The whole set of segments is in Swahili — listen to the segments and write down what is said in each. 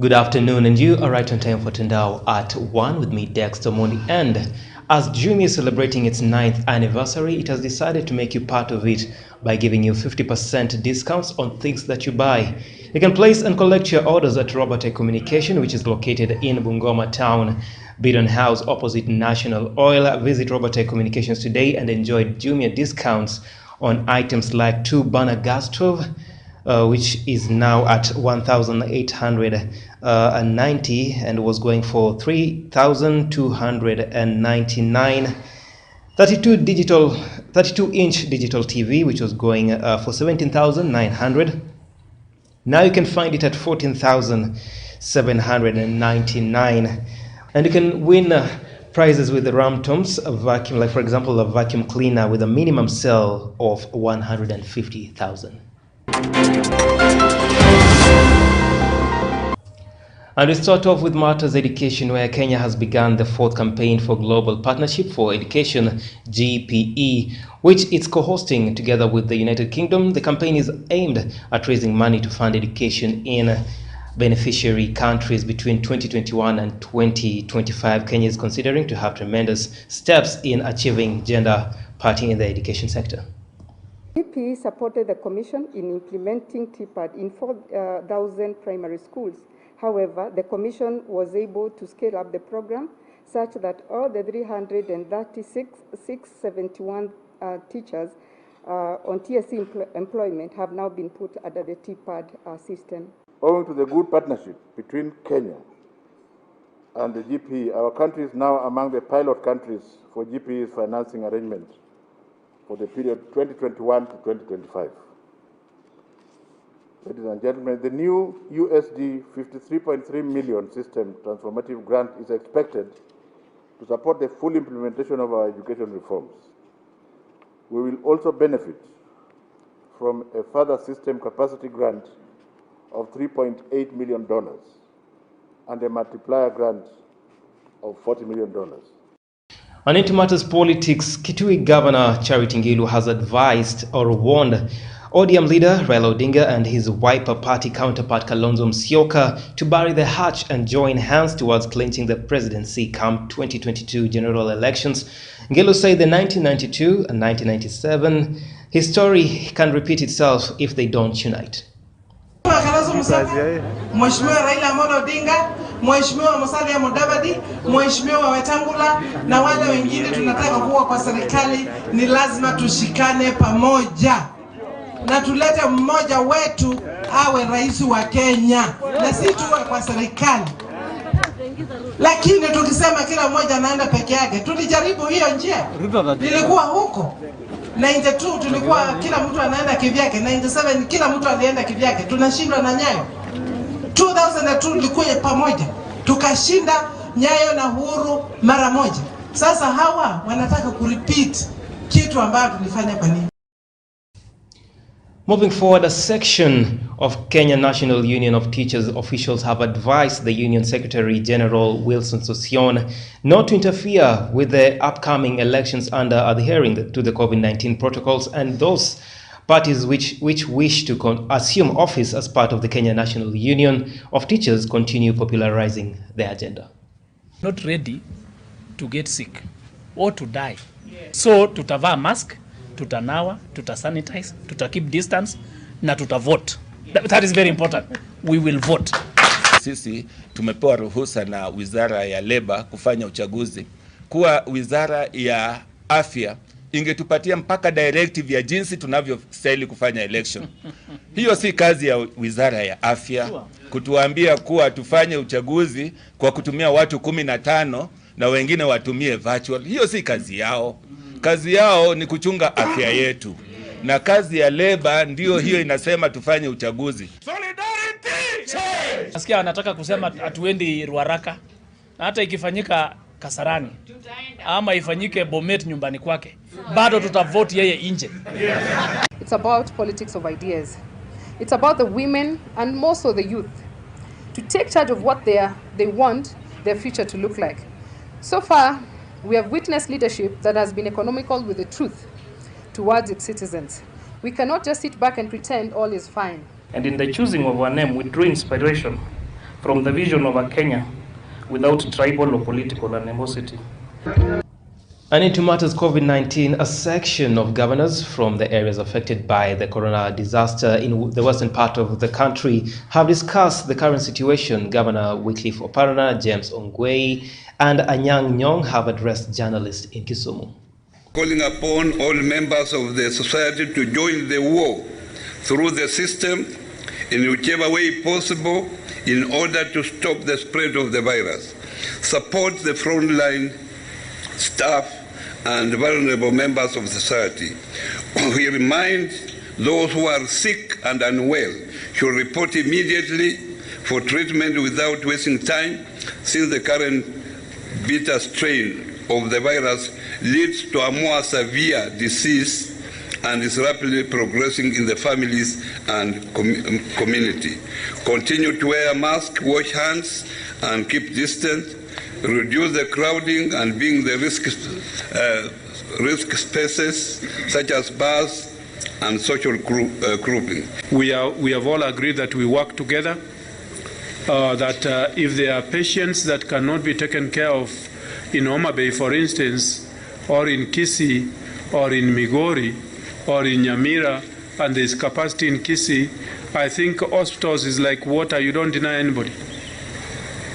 Good afternoon, and you are right on time for Tandao at 1 with me, Dexter, Omondi. And as Jumia is celebrating its 9th anniversary, it has decided to make you part of it by giving you 50% discounts on things that you buy. You can place and collect your orders at Robotek Communication, which is located in Bungoma town, Bidon House, opposite National Oil. Visit Robotek Communications today and enjoy Jumia discounts on items like 2-burner gas stove, which is now at 1,890 and was going for 3,299. 32-inch digital TV, which was going for 17,900. Now you can find it at 14,799, and you can win prizes with the Ramtoms, a vacuum, like for example a vacuum cleaner with a minimum sale of 150,000. And we start off with matters education, where Kenya has begun the 4th campaign for Global Partnership for Education, GPE, which it's co-hosting together with the United Kingdom. The campaign is aimed at raising money to fund education in beneficiary countries between 2021 and 2025. Kenya is considering to have tremendous steps in achieving gender parity in the education sector. GPE supported the Commission in implementing TPAD in 4,000 primary schools. However, the Commission was able to scale up the program such that all the 336,671 teachers on TSC employment have now been put under the TPAD system. Owing to the good partnership between Kenya and the GPE, our country is now among the pilot countries for GPE's financing arrangements for the period 2021 to 2025. Ladies and gentlemen, the new USD 53.3 million system transformative grant is expected to support the full implementation of our education reforms. We will also benefit from a further system capacity grant of $3.8 million and a multiplier grant of $40 million. On into matters politics, Kitui Governor Charity Ngilu has advised or warned ODM leader Raila Odinga and his Wiper Party counterpart Kalonzo Musyoka to bury the hatch and join hands towards clinching the presidency come 2022 general elections. Ngilu said the 1992 and 1997 history can repeat itself if they don't unite. Mheshimiwa Raila Amolo Odinga, Mheshimiwa Musalia Mudavadi, Mheshimiwa Wetangula na wale wengine tunataka kuwa kwa serikali, ni lazima tushikane pamoja na tulete mmoja wetu awe rais wa Kenya na si tuwe kwa serikali. Lakini tukisema kila mmoja anaenda peke yake, tulijaribu hiyo njia. Nilikuwa huko 92 tulikuwa kila mtu anaenda kivyake, 97 kila mtu alienda kivyake, tunashindwa na Nyayo. 2002 tulikuwa pamoja, tukashinda Nyayo na Uhuru mara moja. Sasa hawa wanataka kurepeat kitu ambacho tulifanya kwa nini. Moving forward, a section of Kenya National Union of Teachers officials have advised the Union Secretary General Wilson Sossion not to interfere with the upcoming elections under adhering to the COVID-19 protocols and those parties which wish to assume office as part of the Kenya National Union of Teachers continue popularizing their agenda. Not ready to get sick or to die. So tutavaa mask, tutanawa, tutasanitize, keep distance na tutavote. That is very important. We will vote. Sisi tumepewa ruhusa na Wizara ya Leba kufanya uchaguzi. Kuwa Wizara ya Afya ingetupatia mpaka directive ya jinsi tunavyostahili kufanya election. Hiyo si kazi ya Wizara ya Afya kutuambia kuwa tufanye uchaguzi kwa kutumia watu 15 na wengine watumie virtual. Hiyo si kazi yao. Kazi yao ni kuchunga afya yetu. Na kazi ya Leba ndio hiyo inasema tufanye uchaguzi. Solidarity! Nasikia anataka kusema atuendi Ruaraka. Hata ikifanyika Kasarani ama ifanyike Bomet nyumbani kwake, bado tutavote yeye nje. It's about politics of ideas. It's about the women and more so the youth to take charge of what they want their future to look like. So far, we have witnessed leadership that has been economical with the truth towards its citizens. We cannot just sit back and pretend all is fine. And in the choosing of our name, we drew inspiration from the vision of a Kenya without tribal or political animosity. And into matters COVID-19, a section of governors from the areas affected by the corona disaster in the western part of the country have discussed the current situation. Governor Wycliffe Oparanya, James Ongwei, and Anyang' Nyong'o have addressed journalists in Kisumu. Calling upon all members of the society to join the war through the system in whichever way possible in order to stop the spread of the virus. Support the frontline staff and vulnerable members of society. We remind those who are sick and unwell should report immediately for treatment without wasting time, since the current beta strain of the virus leads to a more severe disease and is rapidly progressing in the families and community. Continue to wear a mask, wash hands, and keep distance. Reduce the crowding and being the risk spaces such as bars and social grouping. We have all agreed that we work together, that if there are patients that cannot be taken care of in Homa Bay, for instance, or in Kisii, or in Migori, or in Nyamira, and there is capacity in Kisii, I think hospitals is like water, you don't deny anybody.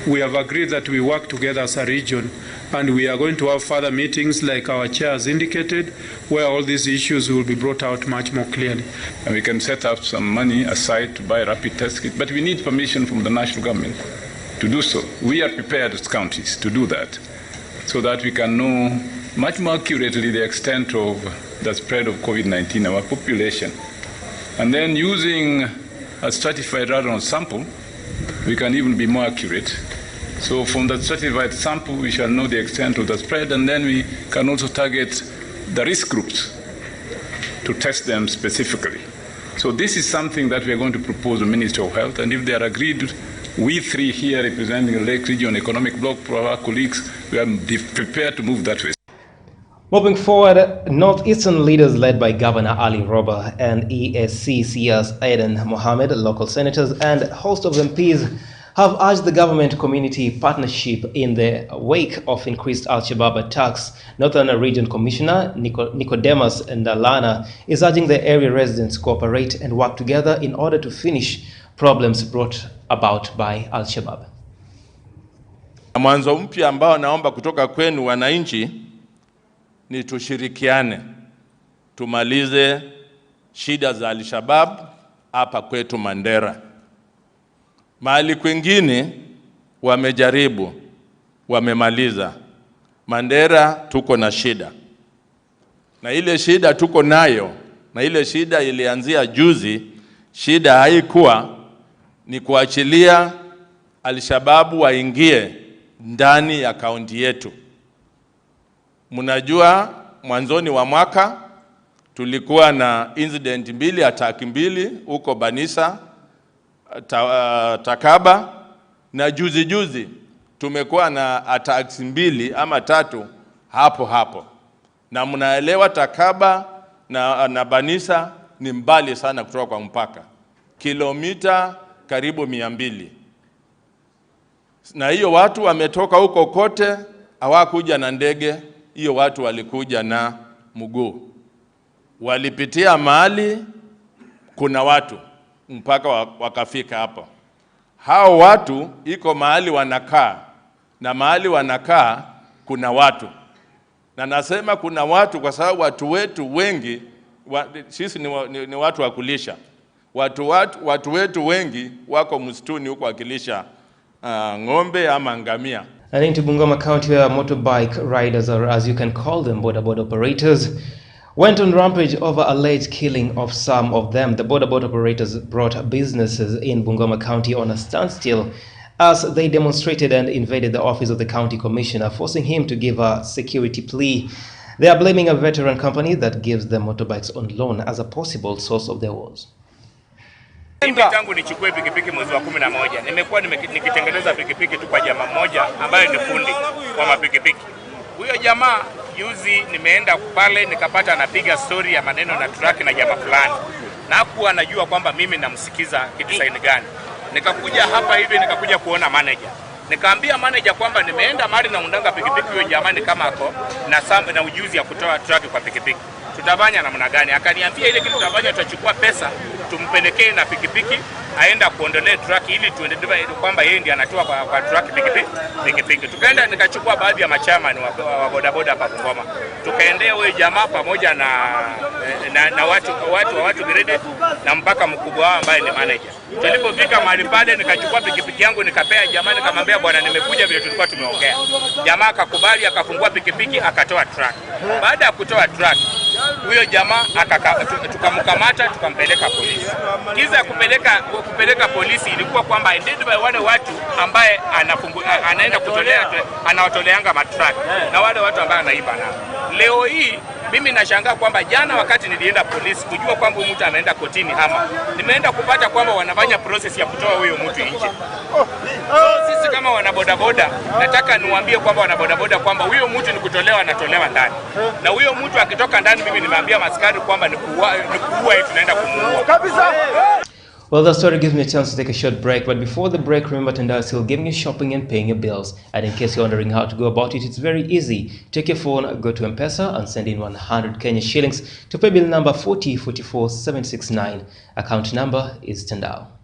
We have agreed that we work together as a region, and we are going to have further meetings like our chair has indicated, where all these issues will be brought out much more clearly. And we can set up some money aside to buy rapid test kits, but we need permission from the national government to do so. We are prepared as counties to do that, so that we can know much more accurately the extent of the spread of COVID-19 in our population. And then using a stratified random sample, we can even be more accurate. So from the stratified sample, we shall know the extent of the spread, and then we can also target the risk groups to test them specifically. So this is something that we are going to propose to the Ministry of Health, and if they are agreed, we three here representing the Lake Region Economic Bloc, our colleagues, we are prepared to move that way. Moving forward, Northeastern leaders led by Governor Ali Roba and ESC CS Aden Mohammed, local senators, and a host of MPs have urged the government-community partnership in the wake of increased Al-Shabaab attacks. Northern Region Commissioner Nicodemus Ndalana is urging the area residents to cooperate and work together in order to finish problems brought about by Al-Shabaab. Mwanzo mpya ambao naomba kutoka kwenu wananchi ni tushirikiane, tumalize shida za Al-Shabaab hapa kwetu Mandera. Mahali kwingine wamejaribu, wamemaliza. Mandera tuko na shida. Na ile shida tuko nayo, na ile shida ilianzia juzi. Shida haikuwa ni kuachilia Al-Shabaab waingie ndani ya kaunti yetu. Mnajua mwanzoni wa mwaka tulikuwa na incident mbili, attack mbili huko Banisa, Takaba, na juzi tumekuwa na attacks mbili ama tatu hapo. Na mnaelewa Takaba na Banisa ni mbali sana kutoka kwa mpaka. Kilomita karibu 200. Na hiyo watu wametoka huko kote, hawakuja na ndege, hiyo watu walikuja na mguu. Walipitia mahali kuna watu mpaka wakafika hapa. Hao watu iko mahali wanakaa, na mahali wanakaa kuna watu. Na nasema kuna watu kwa sababu watu wetu wengi, sisi ni watu wa kulisha. Watu wetu wengi wako msituni huko wakilisha ng'ombe ama ngamia. And into Bungoma County, where motorbike riders, or as you can call them, BODABODA operators, went on rampage over alleged killing of some of them. The BODABODA operators brought businesses in Bungoma County on a standstill as they demonstrated and invaded the office of the county commissioner, forcing him to give a security plea. They are blaming a veteran company that gives them motorbikes on loan as a possible source of their woes. Mimi tangu nichukue pikipiki mwezi wa 11 nimekuwa nikitengeneza pikipiki tu kwa jamaa mmoja ambaye ni fundi wa mapikipiki. Huyo jamaa juzi nimeenda pale nikapata anapiga story ya maneno na truck na jamaa fulani. Na hakuwa anajua kwamba mimi namsikiza kitu saini gani. Nikakuja hapa hivi nikakuja kuona manager. Nikaambia manager kwamba nimeenda mali na undanga pikipiki huyo jamani kama ako na ujuzi ya kutoa truck kwa pikipiki. Tutafanya namna gani? Akaniambia ile kitu tutafanya, tutachukua pesa tumpelekee na pikipiki aenda kuondolee truck ili tuendelee kwamba yeye ndiye anatoa kwa truck pikipiki. Tukaenda nikachukua baadhi ya machairman wa bodaboda hapa Bungoma. Tukaendea huyo jamaa pamoja na watu grade na mpaka mkubwa wao ambaye ni manager. Tulipofika mahali pale nikachukua pikipiki yangu nikapea jamaa, nikamwambia bwana, nimekuja vile tulikuwa tumeongea. Jamaa akakubali, akafungua pikipiki akatoa truck. Baada ya kutoa truck huyo jamaa tukamkamata tukampeleka polisi. Kiza kupeleka polisi ilikuwa kwamba identify wale watu ambaye anaenda anawatoleanga matruck na wale watu ambao anaiba nao. Leo hii mimi nashangaa kwamba jana wakati nilienda polisi kujua kwamba mtu ameenda kotini hama, nimeenda kupata kwamba wanafanya process ya kutoa huyo mtu nje. Sisi kama wanabodaboda nataka niwaambie kwamba wanabodaboda kwamba huyo mtu ni kutolewa, anatolewa ndani. Na huyo mtu akitoka ndani, mimi nimeambia maskari kwamba ni kuua tunaenda kumuua kabisa. Well, the story gives me a chance to take a short break, but before the break, remember Tandao is still giving you shopping and paying your bills. And in case you're wondering how to go about it, it's very easy. Take your phone, go to M-Pesa and send in 100 Kenya shillings to pay bill number 4044769. Account number is Tandao.